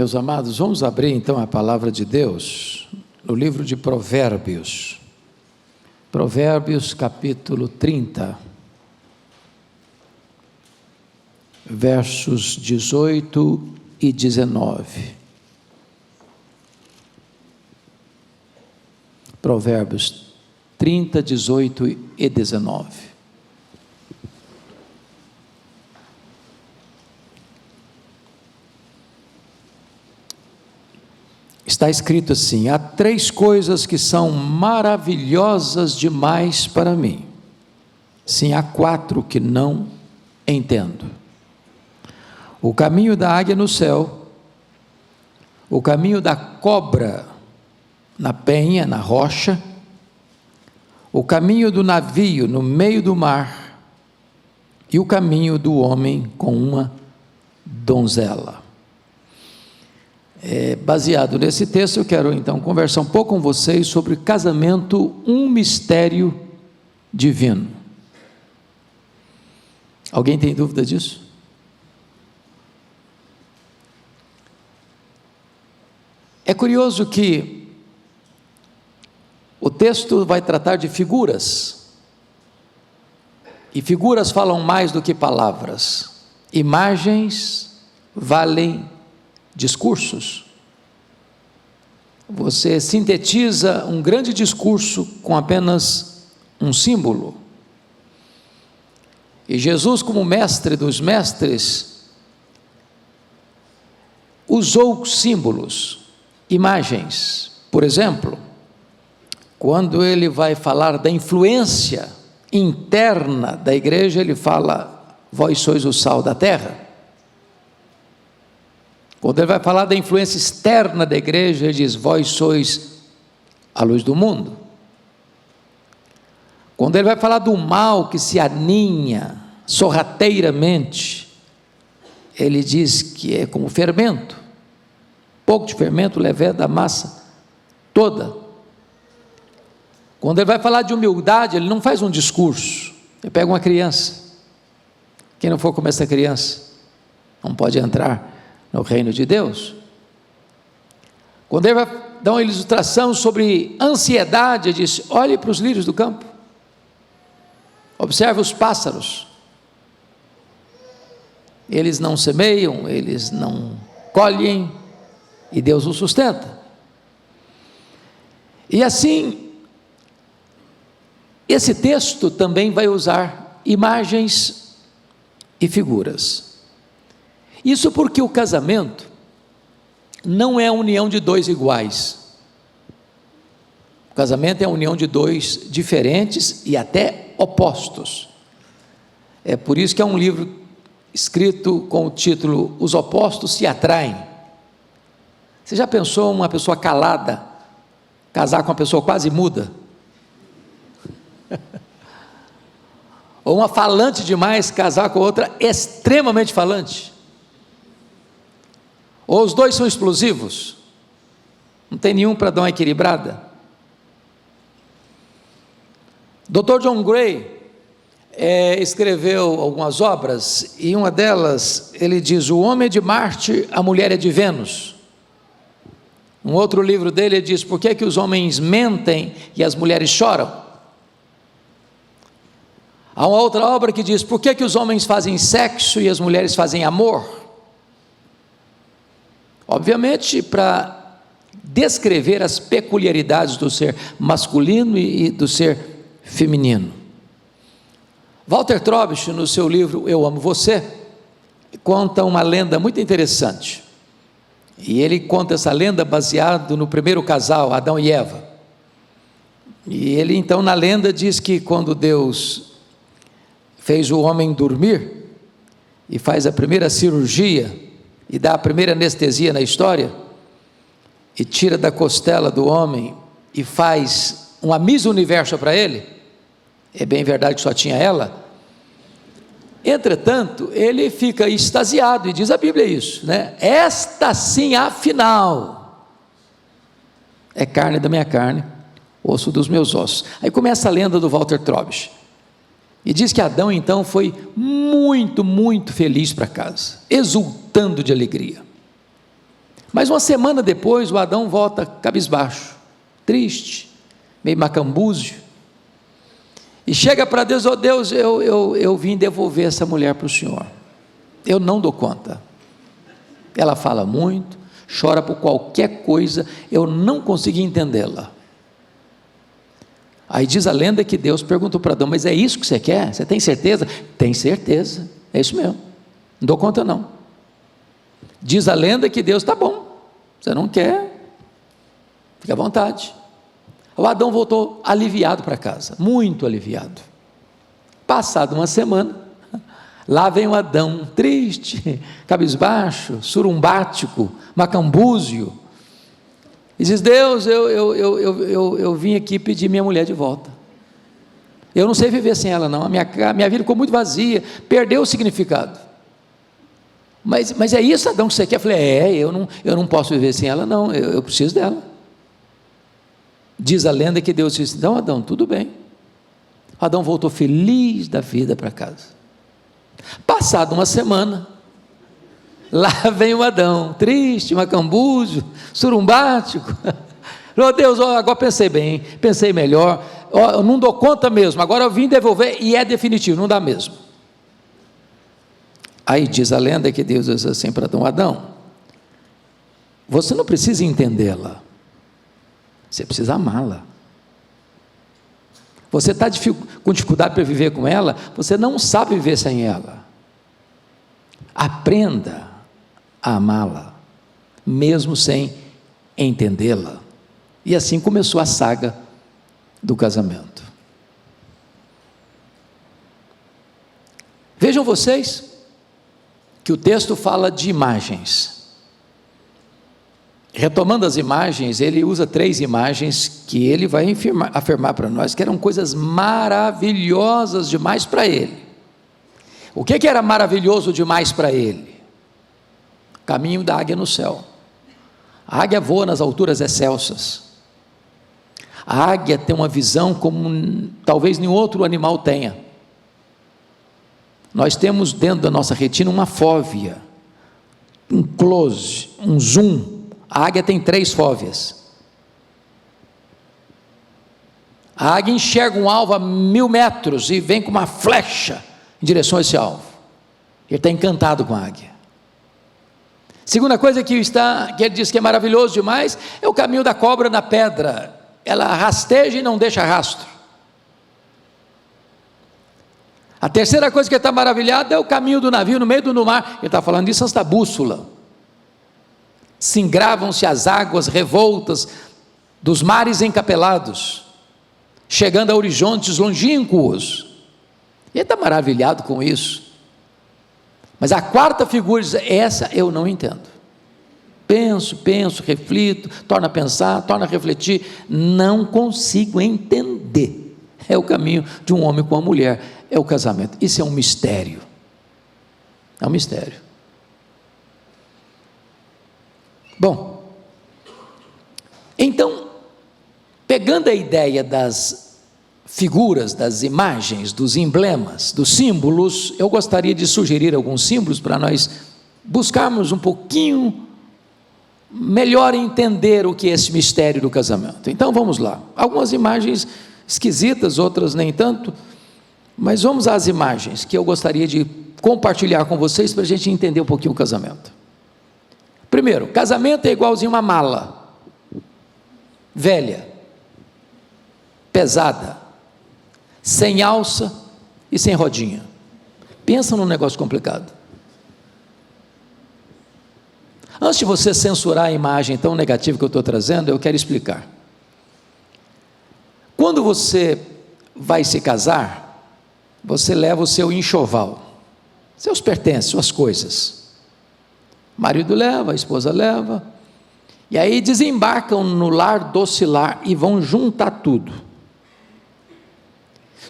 Meus amados, vamos abrir então a palavra de Deus no livro de Provérbios. Provérbios capítulo 30, versos 18 e 19. Provérbios 30, 18 e 19. Está escrito assim: há três coisas que são maravilhosas demais para mim. Sim, há quatro que não entendo: o caminho da águia no céu, o caminho da cobra na penha, na rocha, o caminho do navio no meio do mar e o caminho do homem com uma donzela. Baseado nesse texto, eu quero então conversar um pouco com vocês sobre casamento, um mistério divino. Alguém tem dúvida disso? É curioso que o texto vai tratar de figuras, e figuras falam mais do que palavras. Imagens valem discursos. Você sintetiza um grande discurso com apenas um símbolo. E Jesus, como mestre dos mestres, usou símbolos, imagens. Por exemplo, quando ele vai falar da influência interna da igreja, ele fala: vós sois o sal da terra. Quando ele vai falar da influência externa da igreja, ele diz: vós sois a luz do mundo. Quando ele vai falar do mal que se aninha sorrateiramente, ele diz que é como fermento, pouco de fermento leveda a massa toda. Quando ele vai falar de humildade, ele não faz um discurso, ele pega uma criança. Quem não for como essa criança não pode entrar no reino de Deus. Quando ele vai dar uma ilustração sobre ansiedade, ele diz: olhe para os lírios do campo, observe os pássaros, eles não semeiam, eles não colhem, e Deus os sustenta. E assim, esse texto também vai usar imagens e figuras. Isso porque o casamento não é a união de dois iguais. O casamento é a união de dois diferentes e até opostos. É por isso que é um livro escrito com o título Os Opostos se Atraem. Você já pensou uma pessoa calada casar com uma pessoa quase muda? Ou uma falante demais casar com outra extremamente falante? Ou os dois são explosivos, não tem nenhum para dar uma equilibrada? Dr. John Gray escreveu algumas obras, e uma delas ele diz: o homem é de Marte, a mulher é de Vênus. Um outro livro dele ele diz: por que é que os homens mentem e as mulheres choram? Há uma outra obra que diz: por que é que os homens fazem sexo e as mulheres fazem amor? Obviamente, para descrever as peculiaridades do ser masculino e do ser feminino. Walter Trobisch, no seu livro Eu Amo Você, conta uma lenda muito interessante. E ele conta essa lenda baseado no primeiro casal, Adão e Eva. E ele então, na lenda, diz que quando Deus fez o homem dormir e faz a primeira cirurgia e dá a primeira anestesia na história, e tira da costela do homem e faz uma Miss Universo para ele, é bem verdade que só tinha ela. Entretanto, ele fica extasiado, e diz a Bíblia isso, né? Esta sim, afinal, é carne da minha carne, osso dos meus ossos. Aí começa a lenda do Walter Trobisch, e diz que Adão então foi muito, muito feliz para casa, exultando de alegria. Mas uma semana depois, o Adão volta cabisbaixo, triste, meio macambúzio, e chega para Deus: ó Deus, eu vim devolver essa mulher para o Senhor, eu não dou conta, ela fala muito, chora por qualquer coisa, eu não consegui entendê-la. Aí diz a lenda que Deus perguntou para Adão: mas é isso que você quer? Você tem certeza? Tem certeza, é isso mesmo, não dou conta não. Diz a lenda que Deus: tá bom, você não quer, fica à vontade. O Adão voltou aliviado para casa, muito aliviado. Passada uma semana, lá vem o Adão, triste, cabisbaixo, surumbático, macambúzio, e diz: Deus, eu vim aqui pedir minha mulher de volta, eu não sei viver sem ela não, a minha vida ficou muito vazia, perdeu o significado. Mas é isso, Adão, que você quer? Eu falei: eu não posso viver sem ela não, eu preciso dela. Diz a lenda que Deus disse: então Adão, tudo bem. Adão voltou feliz da vida para casa. Passada uma semana, lá vem o Adão, triste, macambúzio, surumbático. Oh Deus, agora pensei bem, pensei melhor, eu não dou conta mesmo, agora eu vim devolver e é definitivo, não dá mesmo. Aí diz a lenda que Deus diz assim para Adão: Adão, você não precisa entendê-la, você precisa amá-la. Você está com dificuldade para viver com ela, você não sabe viver sem ela. Aprenda a amá-la, mesmo sem entendê-la. E assim começou a saga do casamento. Vejam vocês que o texto fala de imagens. Retomando as imagens, ele usa 3 imagens que ele vai afirmar para nós que eram coisas maravilhosas demais para ele. O que era maravilhoso demais para ele? O caminho da águia no céu. A águia voa nas alturas excelsas. A águia tem uma visão como talvez nenhum outro animal tenha. Nós temos dentro da nossa retina uma fóvea, um close, um zoom. A águia tem 3 fóveas. A águia enxerga um alvo a 1000 metros e vem com uma flecha em direção a esse alvo. Ele está encantado com a águia. Segunda coisa que ele diz que é maravilhoso demais é o caminho da cobra na pedra. Ela rasteja e não deixa rastro. A terceira coisa que ele está maravilhado é o caminho do navio no meio do mar. Ele está falando disso antes da bússola. Se engravam-se as águas revoltas dos mares encapelados, chegando a horizontes longínquos. Ele está maravilhado com isso. Mas a quarta figura diz: essa eu não entendo. Penso, reflito, torno a pensar, torno a refletir, não consigo entender. É o caminho de um homem com uma mulher, é o casamento. Isso é um mistério. É um mistério. Bom, então, pegando a ideia das figuras, das imagens, dos emblemas, dos símbolos, eu gostaria de sugerir alguns símbolos para nós buscarmos um pouquinho melhor entender o que é esse mistério do casamento. Então vamos lá, algumas imagens esquisitas, outras nem tanto, mas vamos às imagens que eu gostaria de compartilhar com vocês para a gente entender um pouquinho o casamento. Primeiro, casamento é igualzinho uma mala, velha, pesada, sem alça e sem rodinha. Pensa num negócio complicado. Antes de você censurar a imagem tão negativa que eu estou trazendo, eu quero explicar. Quando você vai se casar, você leva o seu enxoval, seus pertences, suas coisas. O marido leva, a esposa leva, e aí desembarcam no lar docilar e vão juntar tudo.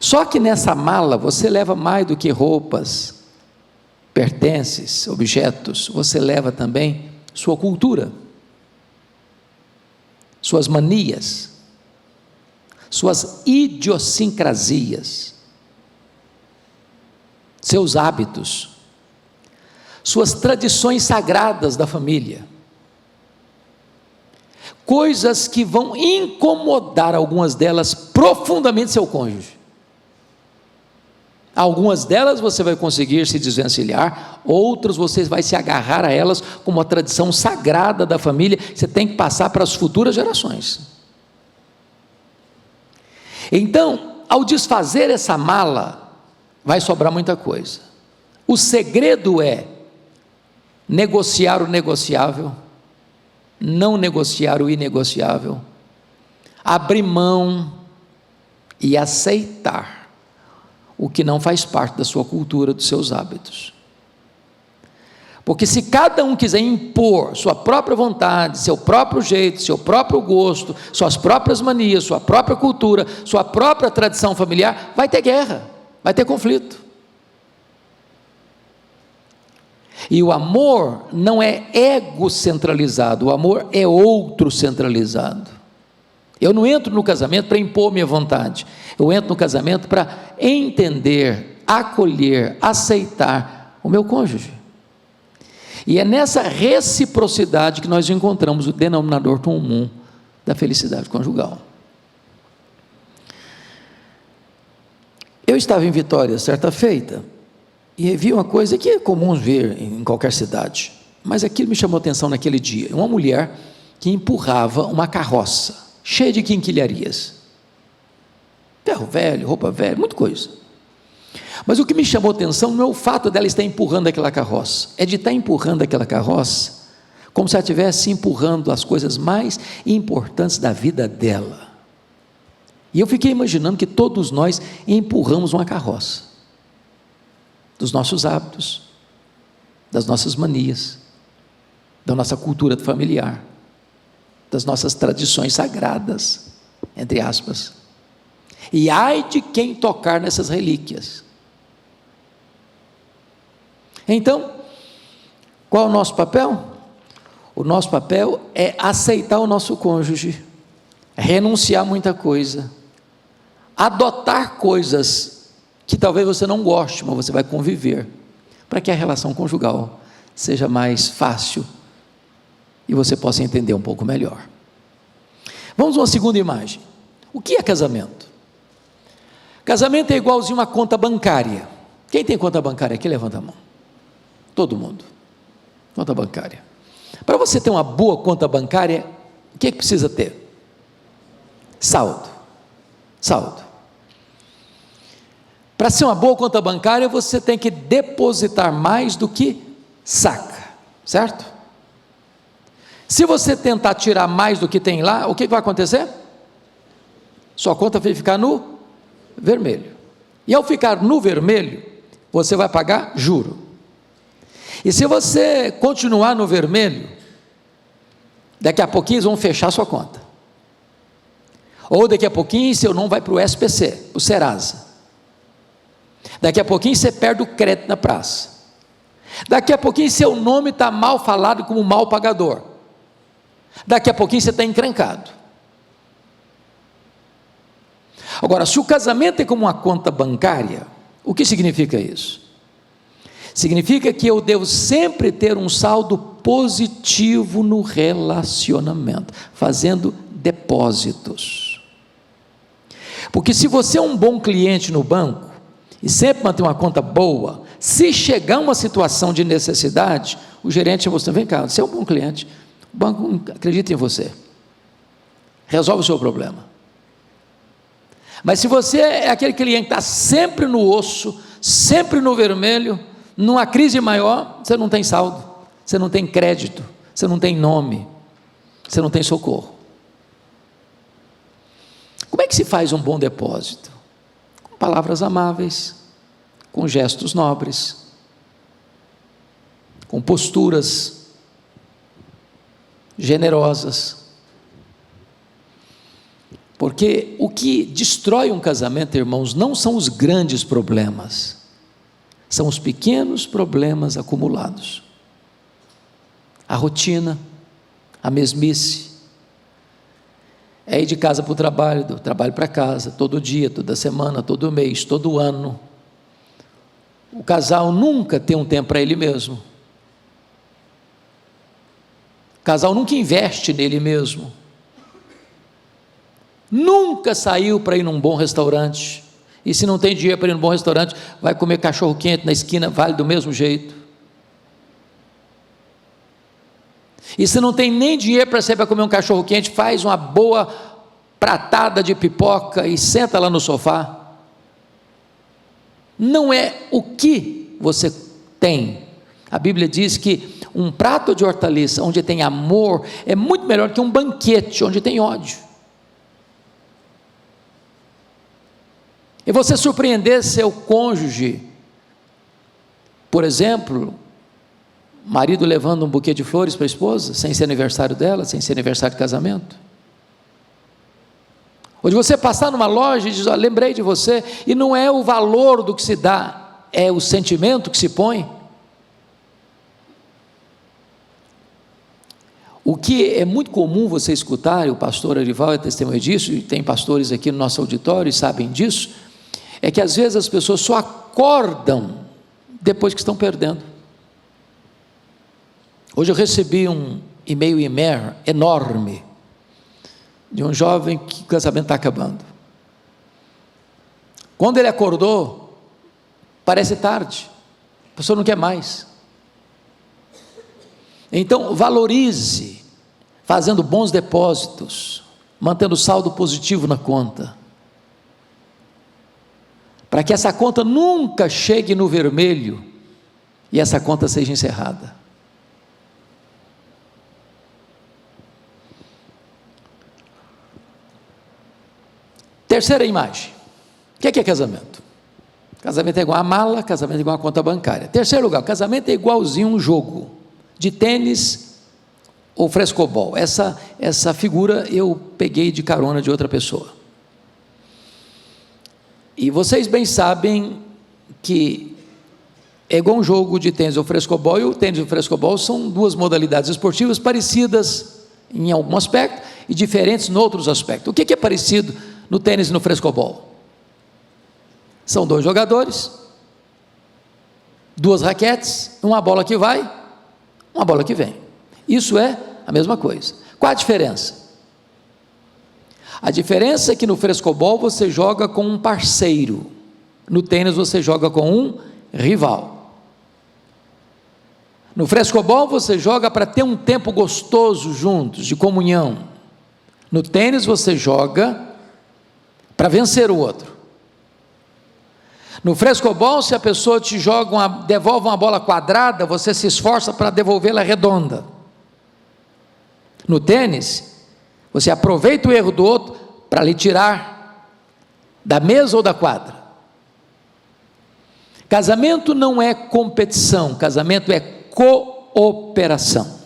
Só que nessa mala você leva mais do que roupas, pertences, objetos, você leva também sua cultura, suas manias, suas idiosincrasias, seus hábitos, suas tradições sagradas da família. coisas que vão incomodar, algumas delas, profundamente seu cônjuge. Algumas delas você vai conseguir se desvencilhar, outras você vai se agarrar a elas como uma tradição sagrada da família, você tem que passar para as futuras gerações. Então, ao desfazer essa mala, vai sobrar muita coisa. O segredo é negociar o negociável, não negociar o inegociável, abrir mão e aceitar o que não faz parte da sua cultura, dos seus hábitos. Porque se cada um quiser impor sua própria vontade, seu próprio jeito, seu próprio gosto, suas próprias manias, sua própria cultura, sua própria tradição familiar, vai ter guerra, vai ter conflito. E o amor não é egocentralizado, o amor é outro centralizado. Eu não entro no casamento para impor minha vontade, eu entro no casamento para entender, acolher, aceitar o meu cônjuge. E é nessa reciprocidade que nós encontramos o denominador comum da felicidade conjugal. Eu estava em Vitória certa feita e vi uma coisa que é comum ver em qualquer cidade, mas aquilo me chamou a atenção naquele dia. Uma mulher que empurrava uma carroça cheia de quinquilharias, ferro velho, roupa velha, muita coisa. Mas o que me chamou a atenção não é o fato dela estar empurrando aquela carroça, é de estar empurrando aquela carroça como se ela estivesse empurrando as coisas mais importantes da vida dela. E eu fiquei imaginando que todos nós empurramos uma carroça, dos nossos hábitos, das nossas manias, da nossa cultura familiar, das nossas tradições sagradas, entre aspas. E ai de quem tocar nessas relíquias. Então, qual é o nosso papel? O nosso papel é aceitar o nosso cônjuge, renunciar a muita coisa, adotar coisas que talvez você não goste, mas você vai conviver, para que a relação conjugal seja mais fácil e você possa entender um pouco melhor. Vamos a uma segunda imagem. O que é casamento? Casamento é igualzinho uma conta bancária. Quem tem conta bancária aqui, levanta a mão. Todo mundo. Conta bancária. Para você ter uma boa conta bancária, o que é que precisa ter? Saldo. Saldo. Para ser uma boa conta bancária, você tem que depositar mais do que saca, certo? Se você tentar tirar mais do que tem lá, o que vai acontecer? Sua conta vai ficar no vermelho. E ao ficar no vermelho, você vai pagar juro. E se você continuar no vermelho, daqui a pouquinho eles vão fechar sua conta. Ou daqui a pouquinho seu nome vai para o SPC, o Serasa. Daqui a pouquinho você perde o crédito na praça. Daqui a pouquinho seu nome está mal falado como mal pagador. Daqui a pouquinho você está encrencado. Agora, se o casamento é como uma conta bancária, o que significa isso? Significa que eu devo sempre ter um saldo positivo no relacionamento, fazendo depósitos. Porque se você é um bom cliente no banco, e sempre mantém uma conta boa, se chegar uma situação de necessidade, o gerente chama você, vem cá, você é um bom cliente, o banco acredita em você, resolve o seu problema. Mas se você é aquele cliente que está sempre no osso, sempre no vermelho, numa crise maior, você não tem saldo, você não tem crédito, você não tem nome, você não tem socorro. Como é que se faz um bom depósito? Com palavras amáveis, com gestos nobres, com posturas generosas. Porque o que destrói um casamento, irmãos, não são os grandes problemas, são os pequenos problemas acumulados. A rotina, a mesmice, é ir de casa para o trabalho, do trabalho para casa, todo dia, toda semana, todo mês, todo ano. O casal nunca tem um tempo para ele mesmo. O casal nunca investe nele mesmo. nunca saiu para ir num bom restaurante, e se não tem dinheiro para ir num bom restaurante, vai comer cachorro quente na esquina, vale do mesmo jeito. E se não tem nem dinheiro para sair para comer um cachorro quente, faz uma boa pratada de pipoca e senta lá no sofá. Não é o que você tem. A Bíblia diz que um prato de hortaliça onde tem amor é muito melhor que um banquete onde tem ódio. E você surpreender seu cônjuge, por exemplo, marido levando um buquê de flores para a esposa, sem ser aniversário dela, sem ser aniversário de casamento. Ou de você passar numa loja e dizer, ó, lembrei de você, e não é o valor do que se dá, é o sentimento que se põe. O que é muito comum você escutar, e o pastor Arival é testemunha disso, e tem pastores aqui no nosso auditório e sabem disso, é que às vezes as pessoas só acordam depois que estão perdendo. Hoje eu recebi um e-mail enorme, de um jovem que o casamento está acabando. Quando ele acordou, parece tarde, a pessoa não quer mais. Então valorize, fazendo bons depósitos, mantendo saldo positivo na conta, para que essa conta nunca chegue no vermelho, e essa conta seja encerrada. Terceira imagem, o que é casamento? Casamento é igual a mala, casamento é igual a conta bancária. Terceiro lugar, casamento é igualzinho um jogo de tênis ou frescobol. Essa figura eu peguei de carona de outra pessoa. E vocês bem sabem que é igual um jogo de tênis ou frescobol, e o tênis e o frescobol são duas modalidades esportivas parecidas em algum aspecto e diferentes em outros aspectos. O que é parecido no tênis e no frescobol? São dois jogadores, duas raquetes, uma bola que vai, uma bola que vem. Isso é a mesma coisa. Qual a diferença? A diferença é que no frescobol você joga com um parceiro, no tênis você joga com um rival. No frescobol você joga para ter um tempo gostoso juntos, de comunhão. No tênis você joga para vencer o outro. No frescobol, se a pessoa te devolve uma bola quadrada, você se esforça para devolvê-la redonda. No tênis, você aproveita o erro do outro para lhe tirar da mesa ou da quadra. Casamento não é competição, casamento é cooperação.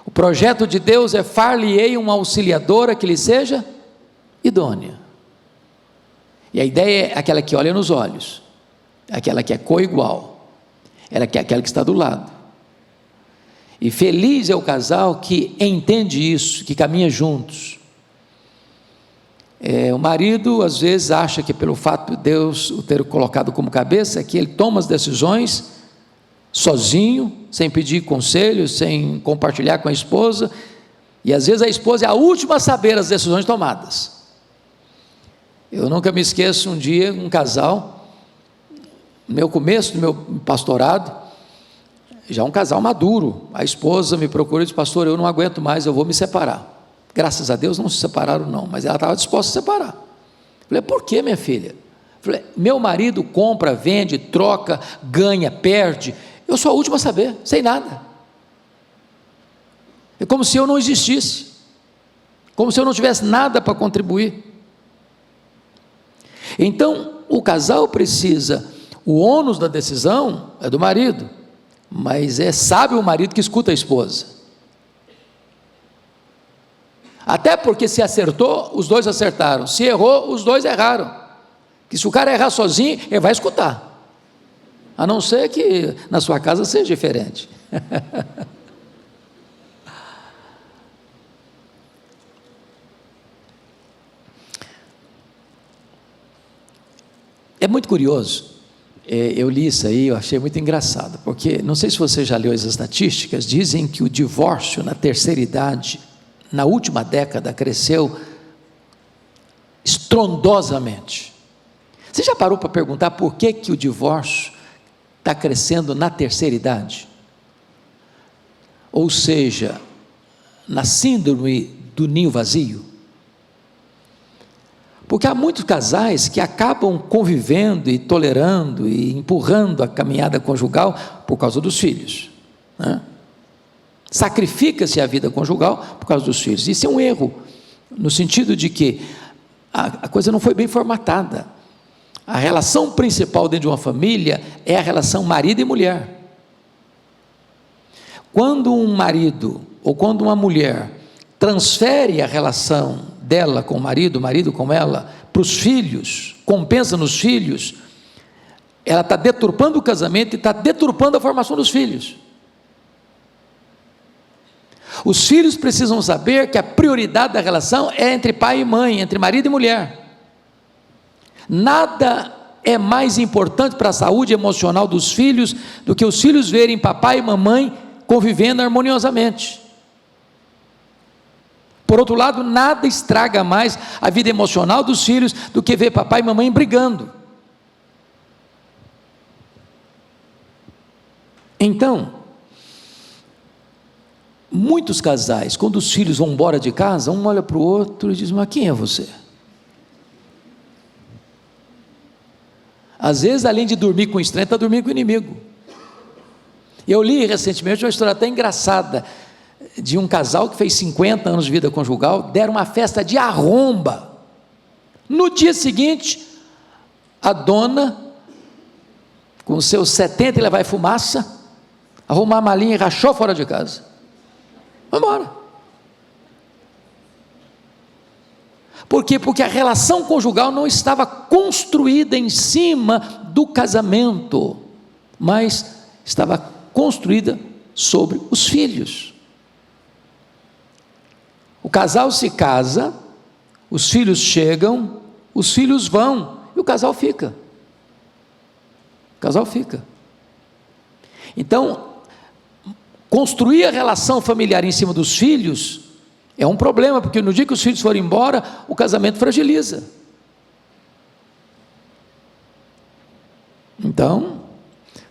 O projeto de Deus é far-lhe-ei uma auxiliadora que lhe seja idônea. E a ideia é aquela que olha nos olhos, aquela que é coigual, ela que é aquela que está do lado. E feliz é o casal que entende isso, que caminha juntos. O marido às vezes acha que pelo fato de Deus o ter colocado como cabeça, que ele toma as decisões sozinho, sem pedir conselho, sem compartilhar com a esposa, e às vezes a esposa é a última a saber as decisões tomadas. Eu nunca me esqueço, um dia, um casal, no meu começo do meu pastorado, já um casal maduro, a esposa me procurou e disse, pastor, eu não aguento mais, eu vou me separar. Graças a Deus não se separaram não, mas ela estava disposta a separar. Eu falei, por que, minha filha? Eu falei, meu marido compra, vende, troca, ganha, perde, eu sou a última a saber, sem nada. É como se eu não existisse, como se eu não tivesse nada para contribuir. Então, o casal precisa, o ônus da decisão é do marido, mas é sábio o marido que escuta a esposa. Até porque se acertou, os dois acertaram, se errou, os dois erraram, que se o cara errar sozinho, ele vai escutar, a não ser que na sua casa seja diferente. É muito curioso, eu li isso aí, eu achei muito engraçado, porque, não sei se você já leu as estatísticas, dizem que o divórcio na terceira idade, na última década, cresceu estrondosamente. Você já parou para perguntar por que o divórcio está crescendo na terceira idade? Ou seja, na síndrome do ninho vazio? Porque há muitos casais que acabam convivendo e tolerando e empurrando a caminhada conjugal por causa dos filhos, né? Sacrifica-se a vida conjugal por causa dos filhos. Isso é um erro, no sentido de que a coisa não foi bem formatada. A relação principal dentro de uma família é a relação marido e mulher. Quando um marido ou quando uma mulher transfere a relação dela com o marido com ela, para os filhos, compensa nos filhos, ela está deturpando o casamento e está deturpando a formação dos filhos. Os filhos precisam saber que a prioridade da relação é entre pai e mãe, entre marido e mulher. Nada é mais importante para a saúde emocional dos filhos do que os filhos verem papai e mamãe convivendo harmoniosamente. Por outro lado, nada estraga mais a vida emocional dos filhos do que ver papai e mamãe brigando. Então, muitos casais, quando os filhos vão embora de casa, um olha para o outro e diz: mas quem é você? Às vezes, além de dormir com o estranho, está dormindo com o inimigo. Eu li recentemente uma história até engraçada, de um casal que fez 50 anos de vida conjugal, deram uma festa de arromba. No dia seguinte, a dona, com seus 70 e levar fumaça, arrumou a malinha e rachou fora de casa. Vamos embora. Por quê? Porque a relação conjugal não estava construída em cima do casamento, mas estava construída sobre os filhos. O casal se casa, os filhos chegam, os filhos vão, e o casal fica. O casal fica. Então, construir a relação familiar em cima dos filhos é um problema, porque no dia que os filhos forem embora, o casamento fragiliza. Então,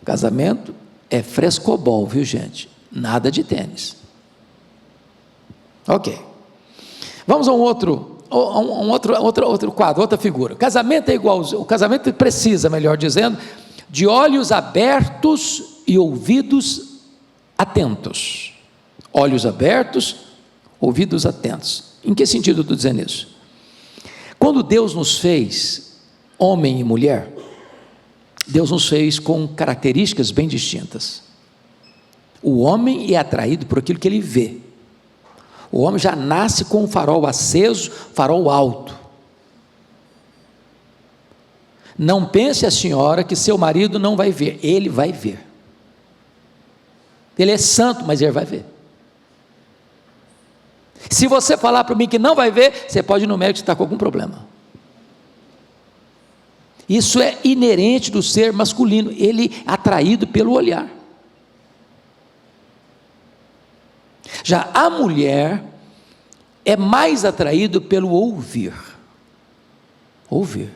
casamento é frescobol, viu gente? Nada de tênis. Ok. Vamos a outro quadro, outra figura. O casamento é igual, o casamento precisa, melhor dizendo, de olhos abertos e ouvidos atentos. Olhos abertos, ouvidos atentos. Em que sentido eu estou dizendo isso? Quando Deus nos fez homem e mulher, Deus nos fez com características bem distintas. O homem é atraído por aquilo que ele vê. O homem já nasce com o farol aceso, farol alto. Não pense a senhora que seu marido não vai ver, ele vai ver. Ele é santo, mas ele vai ver. Se você falar para mim que não vai ver, você pode ir no médico que está com algum problema. Isso é inerente do ser masculino, ele é atraído pelo olhar. Já a mulher é mais atraída pelo ouvir. Ouvir.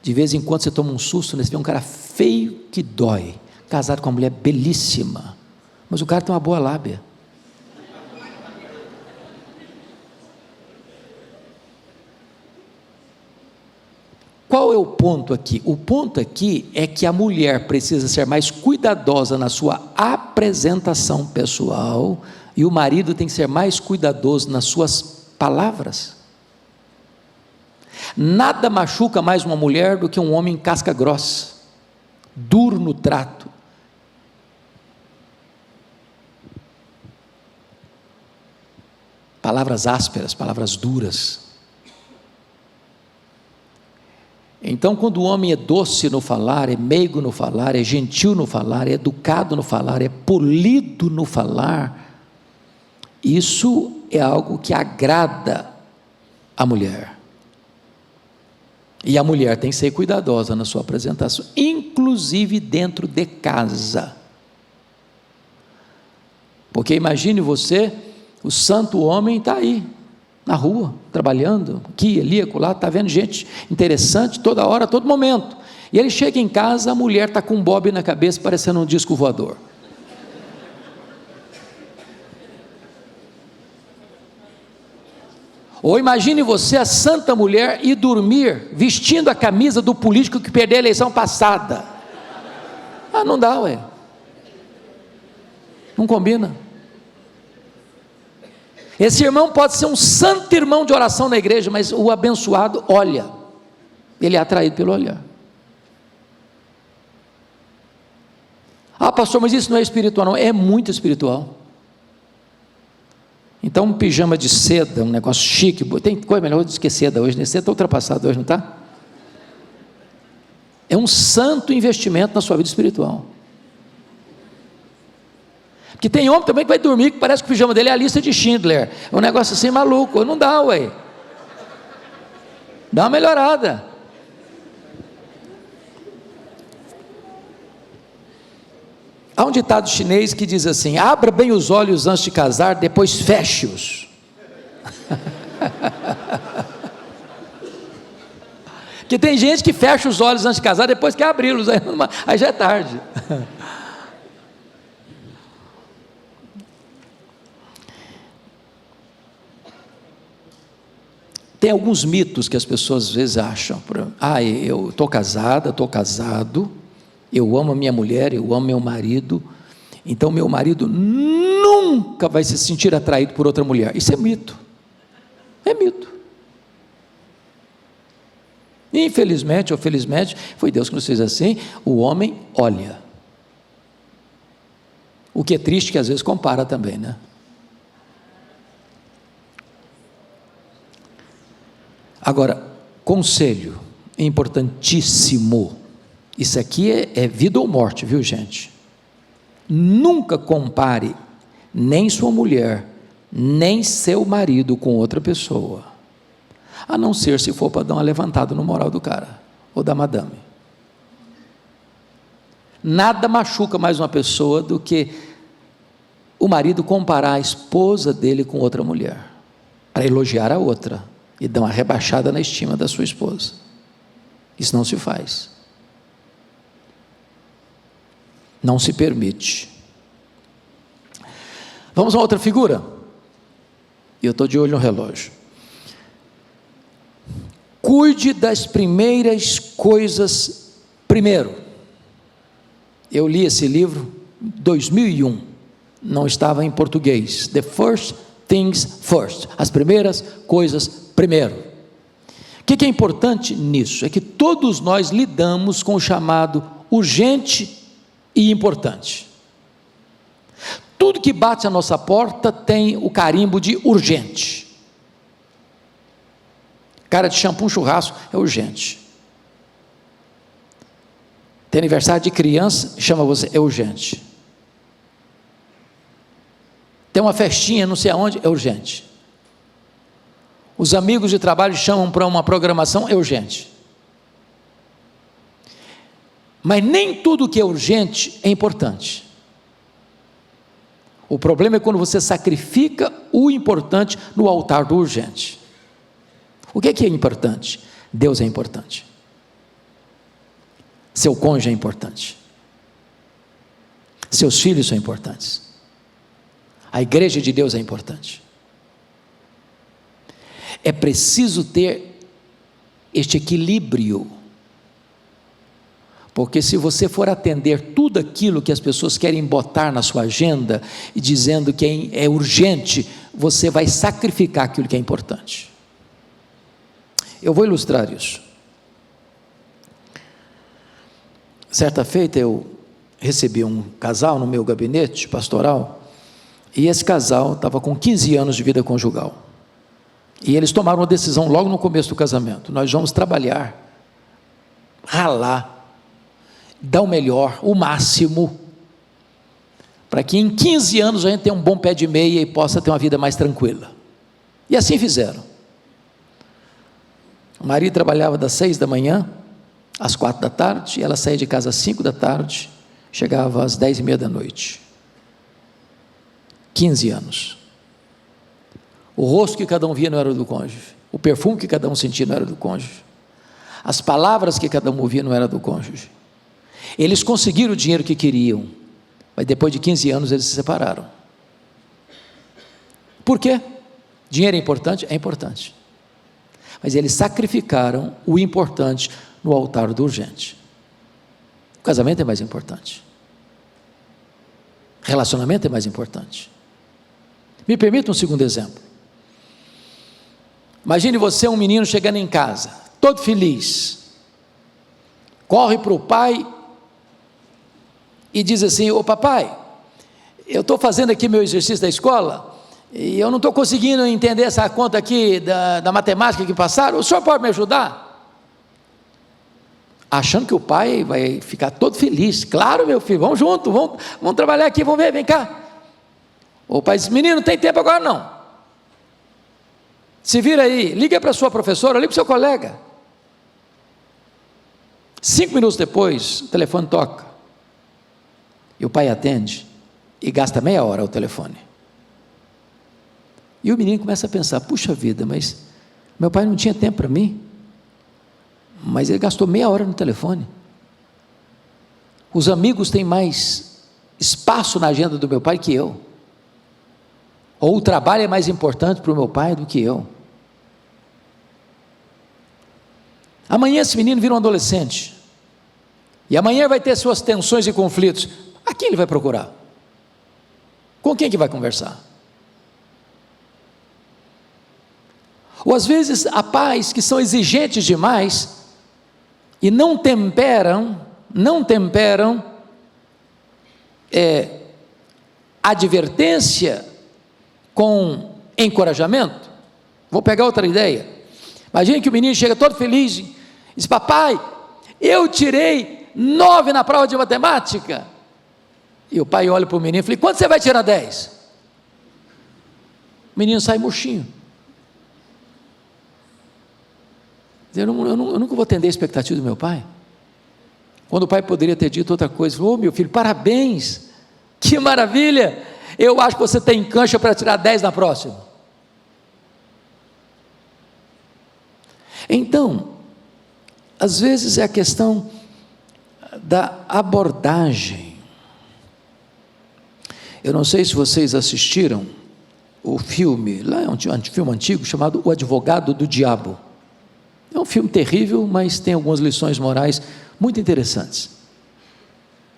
De vez em quando você toma um susto, você vê um cara feio que dói, casado com uma mulher belíssima, mas o cara tem uma boa lábia. Qual é o ponto aqui? O ponto aqui é que a mulher precisa ser mais cuidadosa na sua apresentação pessoal e o marido tem que ser mais cuidadoso nas suas palavras. Nada machuca mais uma mulher do que um homem casca grossa, duro no trato. Palavras ásperas, palavras duras. Então, quando o homem é doce no falar, é meigo no falar, é gentil no falar, é educado no falar, é polido no falar, isso é algo que agrada a mulher. E a mulher tem que ser cuidadosa na sua apresentação, inclusive dentro de casa. Porque imagine você, o santo homem está aí, na rua, trabalhando, aqui, ali, acolá, está vendo gente interessante toda hora, a todo momento. E ele chega em casa, a mulher está com um bobe na cabeça, parecendo um disco voador. Ou imagine você, a santa mulher, ir dormir vestindo a camisa do político que perdeu a eleição passada. Não dá, ué. Não combina. Esse irmão pode ser um santo irmão de oração na igreja, mas o abençoado olha, ele é atraído pelo olhar. Pastor, mas isso não é espiritual, não. É muito espiritual. Então, um pijama de seda, um negócio chique, tem coisa melhor do que seda hoje, né? Seda está ultrapassado hoje, não está? É um santo investimento na sua vida espiritual. Porque tem homem também que vai dormir, que parece que o pijama dele é a lista de Schindler, é um negócio assim maluco, não dá, ué. Dá uma melhorada. Há um ditado chinês que diz assim: abra bem os olhos antes de casar, depois feche-os. Porque tem gente que fecha os olhos antes de casar, depois quer abri-los, aí já é tarde. Tem alguns mitos que as pessoas às vezes acham. Eu estou casada, estou casado, eu amo a minha mulher, eu amo meu marido, então meu marido nunca vai se sentir atraído por outra mulher. Isso é mito. É mito. Infelizmente ou felizmente, foi Deus que nos fez assim. O homem olha. O que é triste que às vezes compara também, né? Agora, conselho importantíssimo, isso aqui é vida ou morte, viu, gente? Nunca compare nem sua mulher, nem seu marido com outra pessoa, a não ser se for para dar uma levantada no moral do cara, ou da madame. Nada machuca mais uma pessoa do que o marido comparar a esposa dele com outra mulher, para elogiar a outra, e dar uma rebaixada na estima da sua esposa. Isso não se faz. Não se permite. Vamos a outra figura? Eu estou de olho no relógio. Cuide das primeiras coisas primeiro. Eu li esse livro em 2001, não estava em português. The First Things First, as primeiras coisas primeiro. O que é importante nisso? É que todos nós lidamos com o chamado urgente e importante. Tudo que bate à nossa porta tem o carimbo de urgente. Cara de shampoo, churrasco, é urgente. Tem aniversário de criança, chama você, é urgente. Tem uma festinha, não sei aonde, é urgente. Os amigos de trabalho chamam para uma programação, é urgente. Mas nem tudo que é urgente é importante. O problema é quando você sacrifica o importante no altar do urgente. O que é importante? Deus é importante. Seu cônjuge é importante. Seus filhos são importantes. A igreja de Deus é importante. É preciso ter este equilíbrio, porque se você for atender tudo aquilo que as pessoas querem botar na sua agenda, e dizendo que é urgente, você vai sacrificar aquilo que é importante. Eu vou ilustrar isso. Certa feita eu recebi um casal no meu gabinete pastoral, e esse casal estava com 15 anos de vida conjugal. E eles tomaram uma decisão logo no começo do casamento: nós vamos trabalhar, ralar, dar o melhor, o máximo, para que em 15 anos a gente tenha um bom pé de meia e possa ter uma vida mais tranquila. E assim fizeram. O marido trabalhava das 6 da manhã às 4 da tarde, e ela saía de casa às 5 da tarde, chegava às 10:30 da noite. 15 anos. O rosto que cada um via não era do cônjuge. O perfume que cada um sentia não era do cônjuge. As palavras que cada um ouvia não era do cônjuge. Eles conseguiram o dinheiro que queriam, mas depois de 15 anos eles se separaram. Por quê? Dinheiro é importante? É importante. Mas eles sacrificaram o importante no altar do urgente. O casamento é mais importante. Relacionamento é mais importante. Me permita um segundo exemplo. Imagine você, um menino chegando em casa, todo feliz, corre para o pai e diz assim: ô papai, eu estou fazendo aqui meu exercício da escola e eu não estou conseguindo entender essa conta aqui da matemática que passaram, o senhor pode me ajudar? Achando que o pai vai ficar todo feliz. Claro, meu filho, vamos junto, vamos trabalhar aqui, vamos ver, vem cá. O pai diz: menino, não tem tempo agora não, se vira aí, liga para a sua professora, liga para o seu colega. 5 minutos depois, o telefone toca, e o pai atende, e gasta meia hora ao telefone. E o menino começa a pensar: puxa vida, mas meu pai não tinha tempo para mim, mas ele gastou meia hora no telefone. Os amigos têm mais espaço na agenda do meu pai que eu, ou o trabalho é mais importante para o meu pai do que eu. Amanhã esse menino vira um adolescente, e amanhã vai ter suas tensões e conflitos. A quem ele vai procurar? Com quem que vai conversar? Ou às vezes há pais que são exigentes demais e não temperam advertência com encorajamento. Vou pegar outra ideia. Imagine que o menino chega todo feliz e diz: papai, eu tirei 9 na prova de matemática. E o pai olha para o menino e fala: quanto você vai tirar 10? O menino sai murchinho. Eu nunca vou atender a expectativa do meu pai. Quando o pai poderia ter dito outra coisa: ô meu filho, parabéns, que maravilha, eu acho que você tem cancha para tirar 10 na próxima. Então, às vezes é a questão da abordagem. Eu não sei se vocês assistiram o filme, lá é um filme antigo chamado O Advogado do Diabo. É um filme terrível, mas tem algumas lições morais muito interessantes.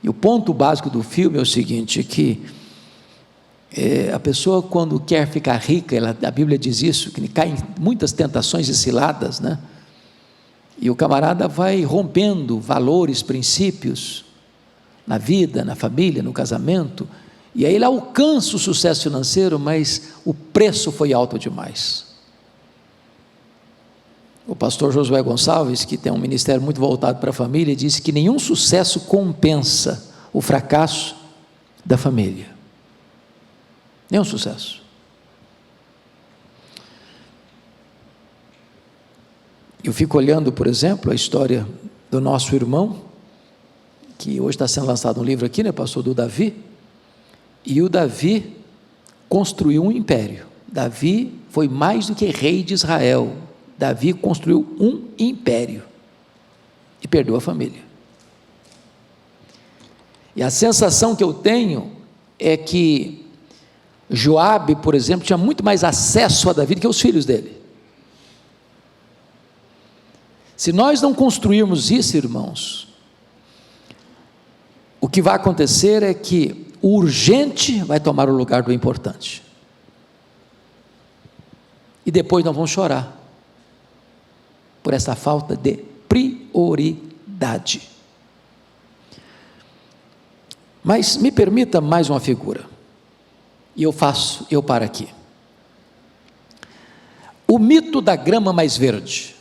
E o ponto básico do filme é o seguinte: que a pessoa, quando quer ficar rica, a Bíblia diz isso, que cai em muitas tentações e ciladas, né? E o camarada vai rompendo valores, princípios na vida, na família, no casamento, e aí ele alcança o sucesso financeiro, mas o preço foi alto demais. O pastor Josué Gonçalves, que tem um ministério muito voltado para a família, disse que nenhum sucesso compensa o fracasso da família. Nenhum sucesso. Eu fico olhando, por exemplo, a história do nosso irmão, que hoje está sendo lançado um livro aqui, né, pastor, do Davi, e o Davi construiu um império. Davi foi mais do que rei de Israel. Davi construiu um império e perdeu a família. E a sensação que eu tenho é que Joabe, por exemplo, tinha muito mais acesso a Davi do que os filhos dele. Se nós não construirmos isso, irmãos, o que vai acontecer é que o urgente vai tomar o lugar do importante. E depois nós vamos chorar por essa falta de prioridade. Mas me permita mais uma figura, e eu paro aqui. O mito da grama mais verde.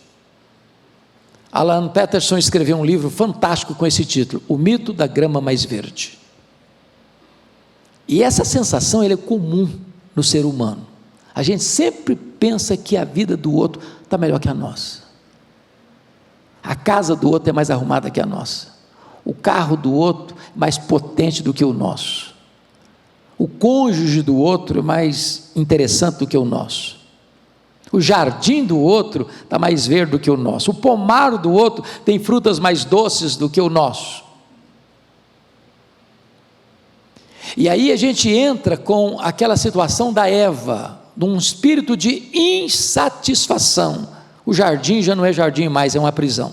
Alan Peterson escreveu um livro fantástico com esse título, O Mito da Grama Mais Verde. E essa sensação é comum no ser humano. A gente sempre pensa que a vida do outro está melhor que a nossa. A casa do outro é mais arrumada que a nossa. O carro do outro é mais potente do que o nosso. O cônjuge do outro é mais interessante do que o nosso. O jardim do outro está mais verde do que o nosso. O pomar do outro tem frutas mais doces do que o nosso. E aí a gente entra com aquela situação da Eva, de um espírito de insatisfação. O jardim já não é jardim mais, é uma prisão.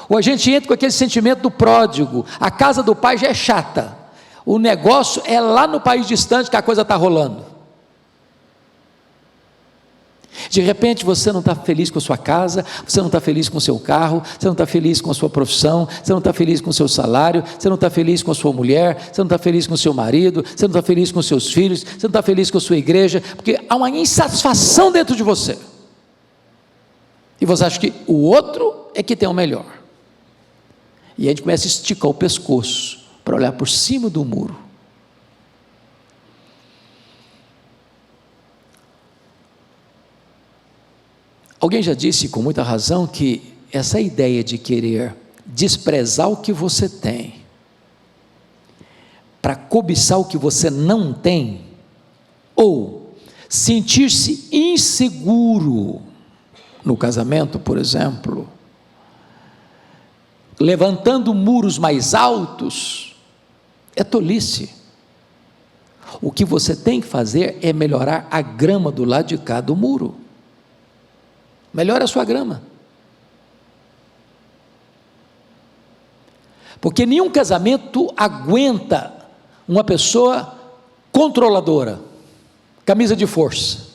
Ou a gente entra com aquele sentimento do pródigo, a casa do pai já é chata, o negócio é lá no país distante que a coisa está rolando. De repente você não está feliz com a sua casa, você não está feliz com o seu carro, você não está feliz com a sua profissão, você não está feliz com o seu salário, você não está feliz com a sua mulher, você não está feliz com o seu marido, você não está feliz com os seus filhos, você não está feliz com a sua igreja, porque há uma insatisfação dentro de você, e você acha que o outro é que tem o melhor, e aí a gente começa a esticar o pescoço, para olhar por cima do muro. Alguém já disse com muita razão que essa ideia de querer desprezar o que você tem, para cobiçar o que você não tem, ou sentir-se inseguro no casamento, por exemplo, levantando muros mais altos, é tolice. O que você tem que fazer é melhorar a grama do lado de cá do muro. Melhore a sua grama, porque nenhum casamento aguenta uma pessoa controladora, camisa de força,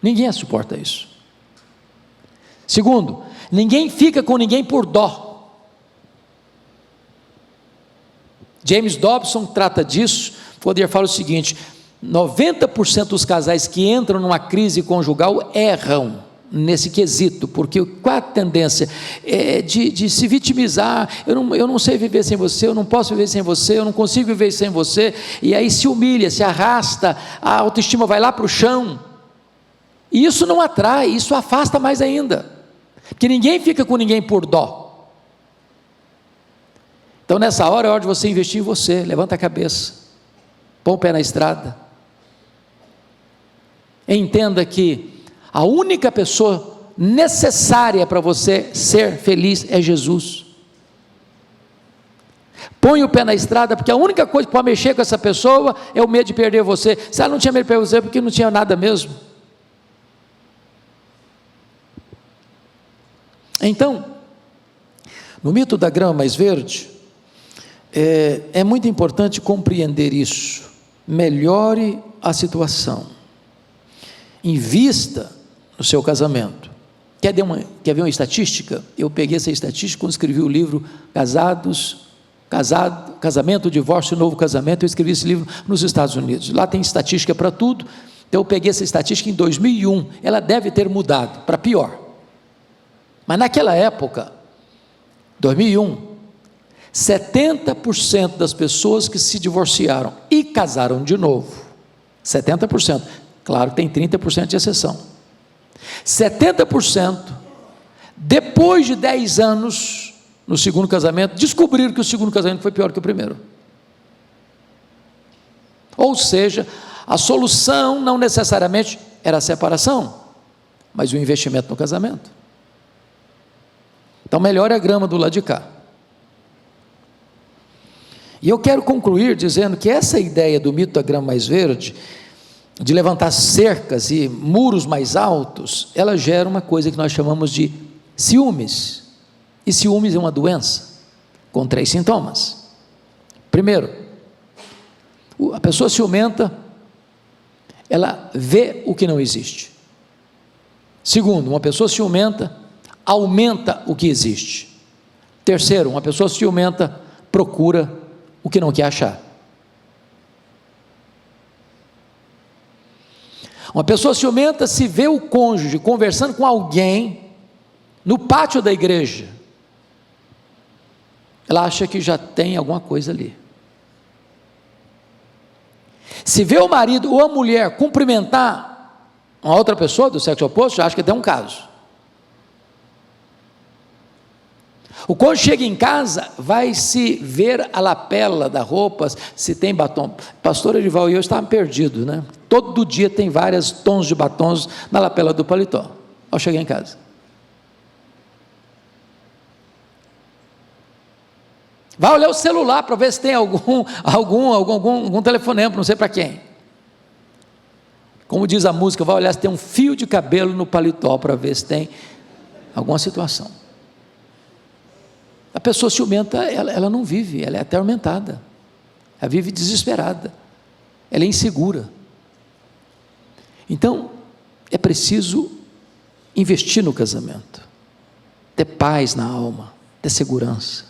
ninguém suporta isso. Segundo, ninguém fica com ninguém por dó. James Dobson trata disso, quando ele fala o seguinte: 90% dos casais que entram numa crise conjugal erram nesse quesito, porque qual a tendência? De se vitimizar, eu não sei viver sem você, eu não posso viver sem você, eu não consigo viver sem você, e aí se humilha, se arrasta, a autoestima vai lá para o chão, e isso não atrai, isso afasta mais ainda, porque ninguém fica com ninguém por dó. Então nessa hora é hora de você investir em você, levanta a cabeça, põe o pé na estrada, entenda que a única pessoa necessária para você ser feliz é Jesus. Põe o pé na estrada, porque a única coisa que pode mexer com essa pessoa é o medo de perder você. Se ela não tinha medo de perder você, porque não tinha nada mesmo. Então, no mito da grama mais verde, é muito importante compreender isso. Melhore a situação, invista no seu casamento. Quer ver uma estatística? Eu peguei essa estatística quando escrevi o livro Casamento, Divórcio e Novo Casamento. Eu escrevi esse livro nos Estados Unidos, lá tem estatística para tudo. Então eu peguei essa estatística em 2001, ela deve ter mudado para pior, mas naquela época, 2001, 70% das pessoas que se divorciaram e casaram de novo, 70%, claro que tem 30% de exceção, 70%, depois de 10 anos no segundo casamento, descobriram que o segundo casamento foi pior que o primeiro. Ou seja, a solução não necessariamente era a separação, mas o investimento no casamento. Então melhore a grama do lado de cá. E eu quero concluir dizendo que essa ideia do mito da grama mais verde, de levantar cercas e muros mais altos, ela gera uma coisa que nós chamamos de ciúmes, e ciúmes é uma doença, com 3 sintomas. Primeiro, a pessoa ciumenta, ela vê o que não existe. Segundo, uma pessoa ciumenta, aumenta o que existe. Terceiro, uma pessoa ciumenta, procura o que não quer achar. Uma pessoa ciumenta, se vê o cônjuge conversando com alguém no pátio da igreja, ela acha que já tem alguma coisa ali. Se vê o marido ou a mulher cumprimentar uma outra pessoa do sexo oposto, já acha que tem um caso. O cônjuge chega em casa, vai se ver a lapela da roupa, se tem batom. Pastor Erival e eu estávamos perdidos, né? Todo dia tem vários tons de batons na lapela do paletó, ao chegar em casa. Vai olhar o celular para ver se tem algum telefonema, não sei para quem. Como diz a música, vai olhar se tem um fio de cabelo no paletó para ver se tem alguma situação. A pessoa ciumenta, ela não vive, ela é atormentada, ela vive desesperada, ela é insegura. Então, é preciso investir no casamento, ter paz na alma, ter segurança,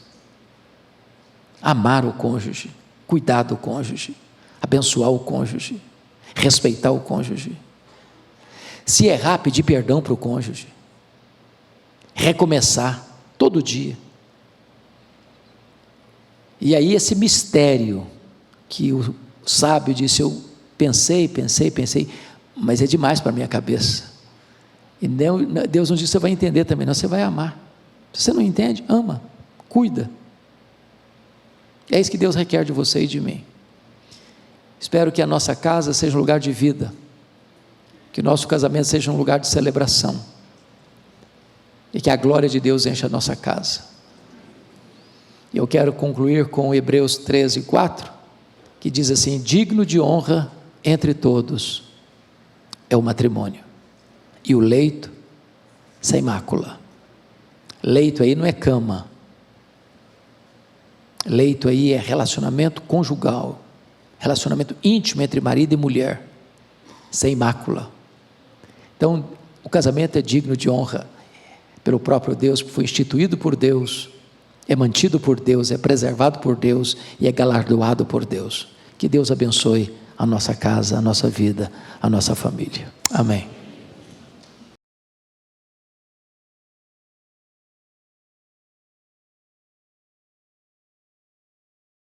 amar o cônjuge, cuidar do cônjuge, abençoar o cônjuge, respeitar o cônjuge. Se errar, pedir perdão para o cônjuge, recomeçar todo dia. E aí esse mistério que o sábio disse, eu pensei, mas é demais para a minha cabeça. E Deus não disse, você vai entender também, não, você vai amar. Se você não entende, ama, cuida. É isso que Deus requer de você e de mim. Espero que a nossa casa seja um lugar de vida, que o nosso casamento seja um lugar de celebração, e que a glória de Deus encha a nossa casa. Eu quero concluir com Hebreus 13, 4, que diz assim: digno de honra entre todos é o matrimônio, e o leito sem mácula. Leito aí não é cama, leito aí é relacionamento conjugal, relacionamento íntimo entre marido e mulher, sem mácula. Então, o casamento é digno de honra pelo próprio Deus, que foi instituído por Deus, é mantido por Deus, é preservado por Deus e é galardoado por Deus. Que Deus abençoe a nossa casa, a nossa vida, a nossa família. Amém.